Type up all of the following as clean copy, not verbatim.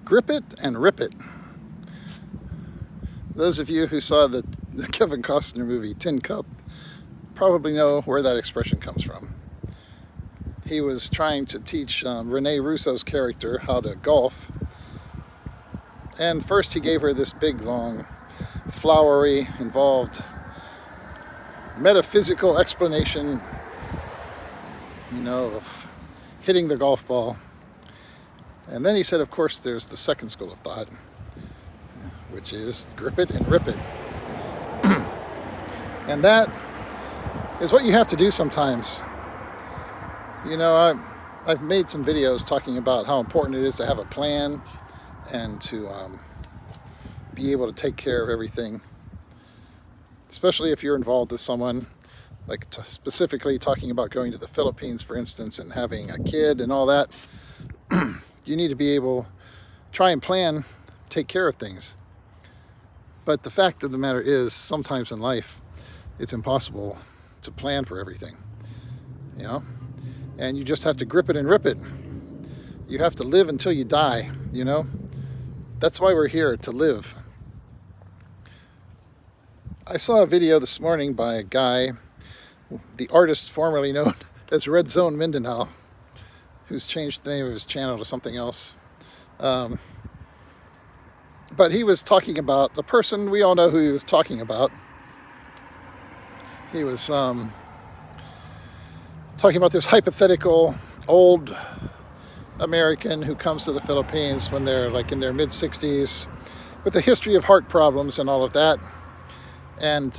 Grip It and Rip It. Those of you who saw the Kevin Costner movie Tin Cup probably know where that expression comes from. He was trying to teach Rene Russo's character how to golf, and first he gave her this big, long, flowery, involved metaphysical explanation, of hitting the golf ball. And then he said, of course, there's the second school of thought, which is grip it and rip it. And that is what you have to do sometimes. I've made some videos talking about how important it is to have a plan and to be able to take care of everything, especially if you're involved with someone, like specifically talking about going to the Philippines, for instance, and having a kid and all that. You need to be able to try and plan, take care of things. But the fact of the matter is, sometimes in life, it's impossible to plan for everything, and you just have to grip it and rip it. You have to live until you die, That's why we're here, to live. I saw a video this morning by a guy, the artist formerly known as Red Zone Mindanao, who's changed the name of his channel to something else. But he was talking about the person, we all know who he was talking about. He was talking about this hypothetical old American who comes to the Philippines when they're like in their mid-60s with a history of heart problems and all of that, and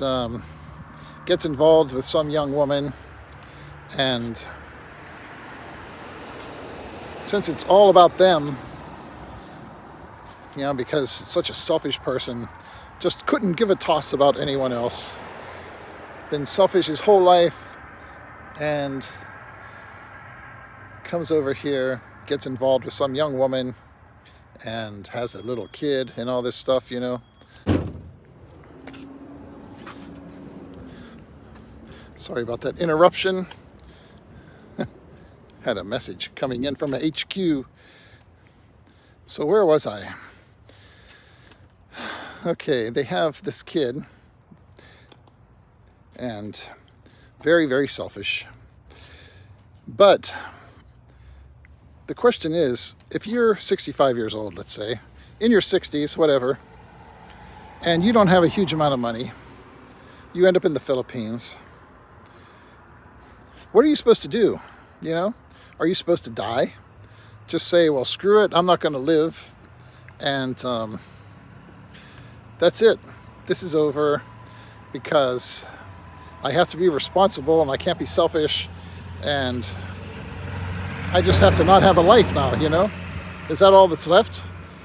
gets involved with some young woman, and since it's all about them, because it's such a selfish person, just couldn't give a toss about anyone else, been selfish his whole life, and comes over here, gets involved with some young woman, and has a little kid and all this stuff, Sorry about that interruption. Had a message coming in from a HQ. So where was I? Okay, they have this kid, and very, very selfish. But the question is, if you're 65 years old, let's say, in your 60s, whatever, and you don't have a huge amount of money, you end up in the Philippines, what are you supposed to do? Are you supposed to die? Just say, well, screw it, I'm not going to live, and that's it. This is over because I have to be responsible and I can't be selfish, and I just have to not have a life now, Is that all that's left?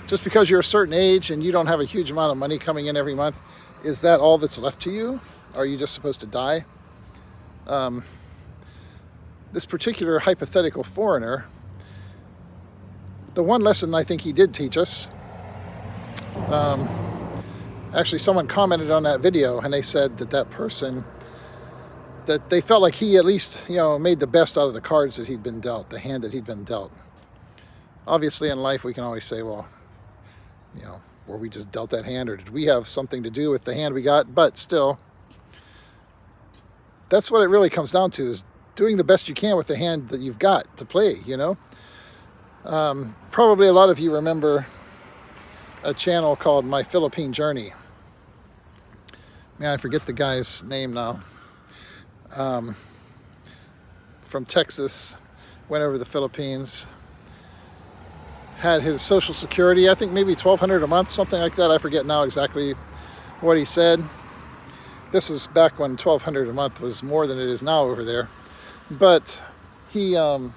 Just because you're a certain age and you don't have a huge amount of money coming in every month, is that all that's left to you? Are you just supposed to die? This particular hypothetical foreigner, the one lesson I think he did teach us, actually someone commented on that video and they said that person, that they felt like he at least, made the best out of the cards that he'd been dealt, the hand that he'd been dealt. Obviously in life we can always say, well, were we just dealt that hand, or did we have something to do with the hand we got? But still, that's what it really comes down to, is doing the best you can with the hand that you've got to play, Probably a lot of you remember a channel called My Philippine Journey. Man, I forget the guy's name now. From Texas, went over to the Philippines, had his Social Security, I think maybe $1,200 a month, something like that. I forget now exactly what he said. This was back when $1,200 a month was more than it is now over there. But he went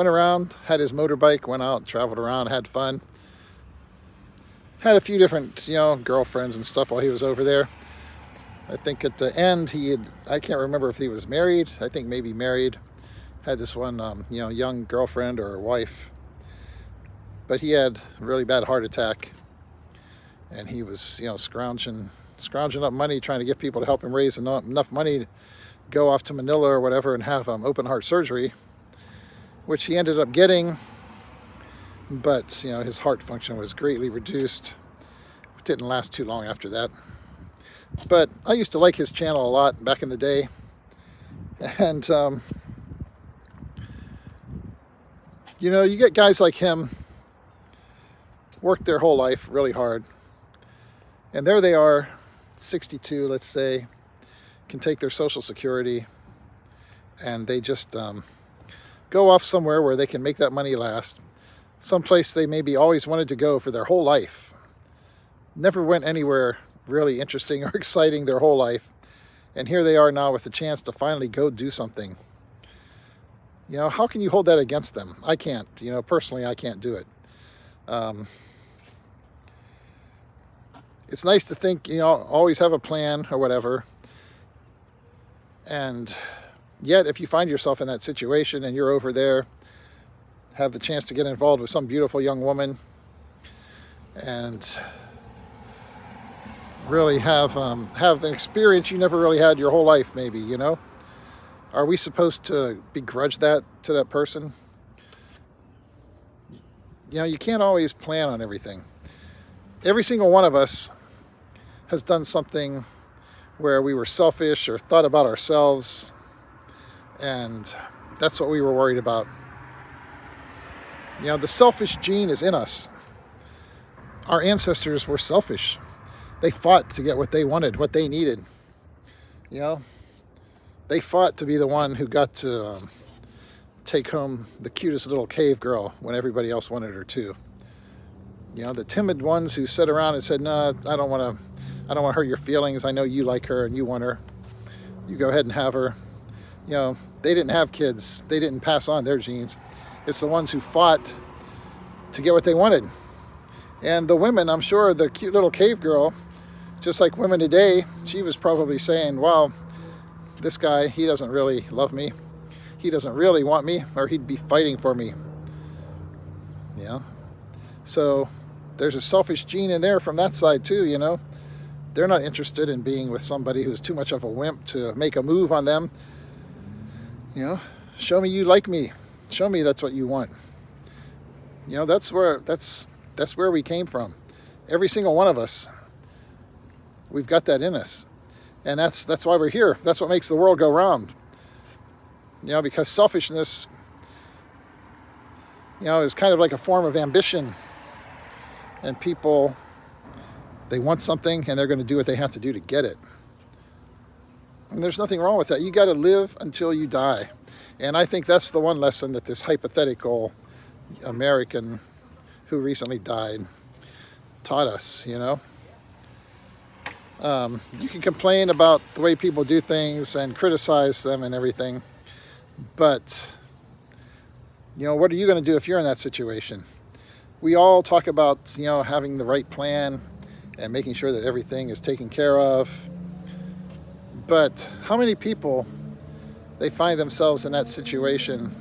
around, had his motorbike, went out, traveled around, had fun. Had a few different, girlfriends and stuff while he was over there. I think at the end I can't remember if he was married. I think maybe married. Had this one, young girlfriend or wife. But he had a really bad heart attack. And he was, scrounging up money, trying to get people to help him raise enough money to go off to Manila or whatever and have open heart surgery, which he ended up getting. but his heart function was greatly reduced. It didn't last too long after that. But I used to like his channel a lot back in the day, and you get guys like him work their whole life really hard, and there they are, 62, let's say, can take their Social Security, and they just go off somewhere where they can make that money last, someplace they maybe always wanted to go for their whole life, never went anywhere really interesting or exciting their whole life, and here they are now with the chance to finally go do something. How can you hold that against them? I can't. Personally, I can't do it. It's nice to think, always have a plan or whatever. And yet, if you find yourself in that situation and you're over there, have the chance to get involved with some beautiful young woman and really have an experience you never really had your whole life, maybe, Are we supposed to begrudge that to that person? You can't always plan on everything. Every single one of us has done something where we were selfish or thought about ourselves, and that's what we were worried about. The selfish gene is in us. Our ancestors were selfish. They fought to get what they wanted, what they needed. They fought to be the one who got to take home the cutest little cave girl when everybody else wanted her too. The timid ones who sat around and said, "No, I don't want to hurt your feelings. I know you like her and you want her. You go ahead and have her." They didn't have kids. They didn't pass on their genes. It's the ones who fought to get what they wanted. And the women, I'm sure, the cute little cave girl, just like women today, she was probably saying, "Wow, this guy, he doesn't really love me. He doesn't really want me, or he'd be fighting for me." So there's a selfish gene in there from that side too, They're not interested in being with somebody who's too much of a wimp to make a move on them. Show me you like me. Show me that's what you want. That's where we came from. Every single one of us. We've got that in us. And that's why we're here. That's what makes the world go round. Because selfishness, is kind of like a form of ambition. And people, they want something and they're going to do what they have to do to get it. And there's nothing wrong with that. You got to live until you die. And I think that's the one lesson that this hypothetical American who recently died taught us, You can complain about the way people do things and criticize them and everything, but what are you going to do if you're in that situation? We all talk about having the right plan and making sure that everything is taken care of, but how many people, they find themselves in that situation,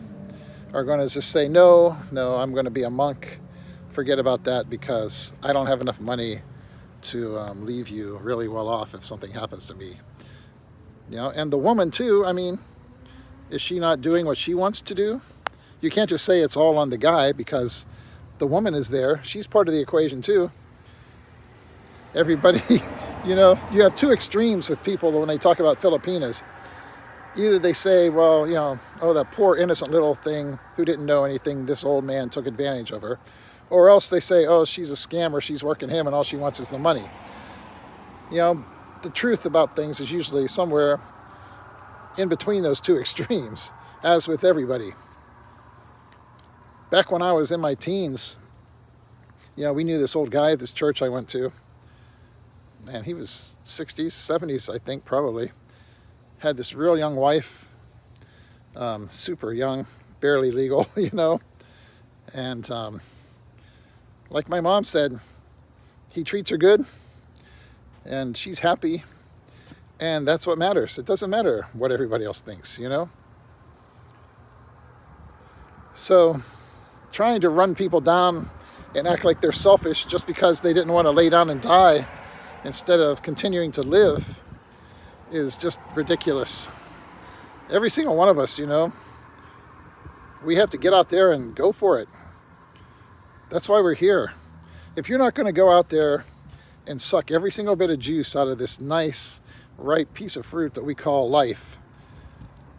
are going to just say, no, I'm going to be a monk, forget about that because I don't have enough money to leave you really well off if something happens to me. And the woman too, is she not doing what she wants to do? You can't just say it's all on the guy, because the woman is there. She's part of the equation too. Everybody, you have two extremes with people when they talk about Filipinas. Either they say, well, oh, that poor innocent little thing who didn't know anything, this old man took advantage of her. Or else they say, oh, she's a scammer, she's working him, and all she wants is the money. The truth about things is usually somewhere in between those two extremes, as with everybody. Back when I was in my teens, we knew this old guy at this church I went to. And he was 60s, 70s, I think, probably. Had this real young wife, super young, barely legal, And like my mom said, he treats her good, and she's happy, and that's what matters. It doesn't matter what everybody else thinks, So trying to run people down and act like they're selfish just because they didn't want to lay down and die instead of continuing to live is just ridiculous. Every single one of us, we have to get out there and go for it. That's why we're here. If you're not going to go out there and suck every single bit of juice out of this nice, ripe piece of fruit that we call life,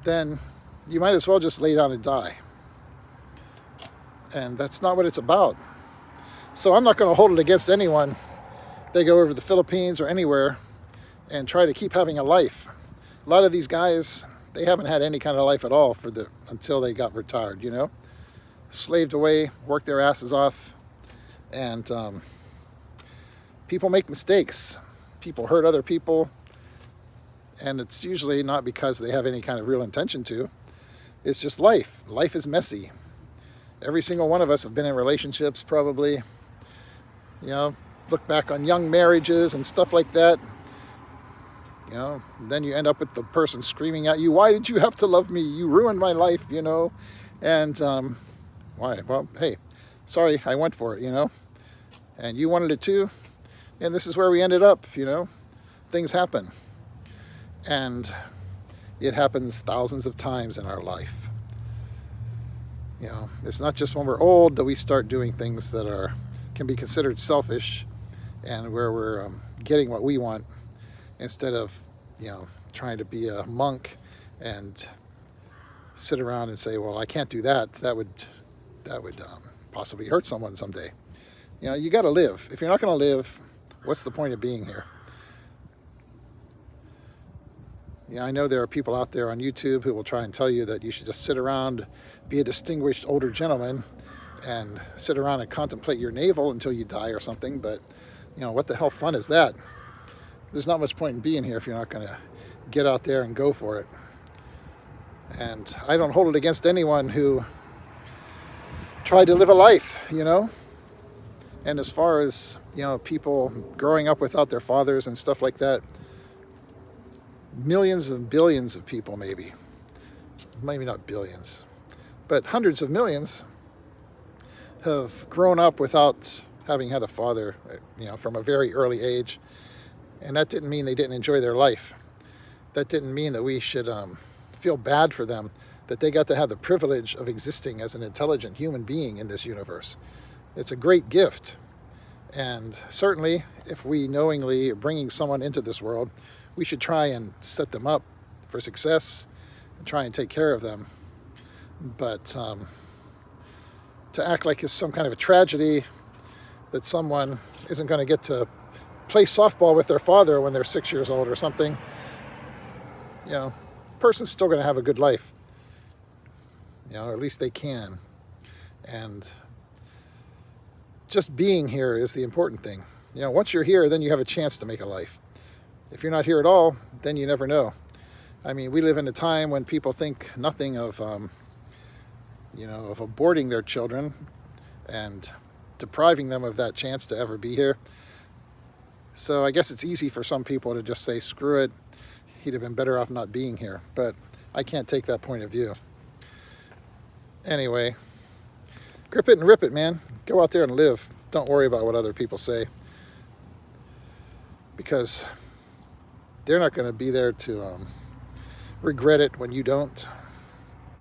then you might as well just lay down and die. And that's not what it's about. So I'm not going to hold it against anyone. They go over to the Philippines or anywhere and try to keep having a life. A lot of these guys, they haven't had any kind of life at all until they got retired, you know? Slaved away, worked their asses off, and people make mistakes. People hurt other people, and it's usually not because they have any kind of real intention to. It's just life. Life is messy. Every single one of us have been in relationships, probably. You know, look back on young marriages and stuff like that. You know, then you end up with the person screaming at you, "Why did you have to love me? You ruined my life," you know? And why? Well, hey, sorry, I went for it, you know? And you wanted it too. And this is where we ended up, you know? Things happen. And it happens thousands of times in our life. You know, it's not just when we're old that we start doing things that can be considered selfish and where we're getting what we want, instead of, you know, trying to be a monk and sit around and say, well, I can't do that. That would possibly hurt someone someday. You know, you got to live. If you're not going to live, what's the point of being here? Yeah, I know there are people out there on YouTube who will try and tell you that you should just sit around, be a distinguished older gentleman, and sit around and contemplate your navel until you die or something. But, you know, what the hell fun is that? There's not much point in being here if you're not going to get out there and go for it. And I don't hold it against anyone who tried to live a life, you know? And as far as, you know, people growing up without their fathers and stuff like that, millions and billions of people, maybe not billions, but hundreds of millions have grown up without having had a father, you know, from a very early age. And that didn't mean they didn't enjoy their life. That didn't mean that we should feel bad for them, that they got to have the privilege of existing as an intelligent human being in this universe. It's a great gift. And certainly, if we knowingly are bringing someone into this world, we should try and set them up for success and try and take care of them. But to act like it's some kind of a tragedy that someone isn't going to get to play softball with their father when they're 6 years old or something, you know, the person's still going to have a good life. You know, or at least they can. And just being here is the important thing. You know, once you're here, then you have a chance to make a life. If you're not here at all, then you never know. I mean, we live in a time when people think nothing of, you know, of aborting their children and depriving them of that chance to ever be here. So I guess it's easy for some people to just say, screw it, he'd have been better off not being here. But I can't take that point of view. Anyway, grip it and rip it, man. Go out there and live. Don't worry about what other people say, because they're not going to be there to regret it when you don't.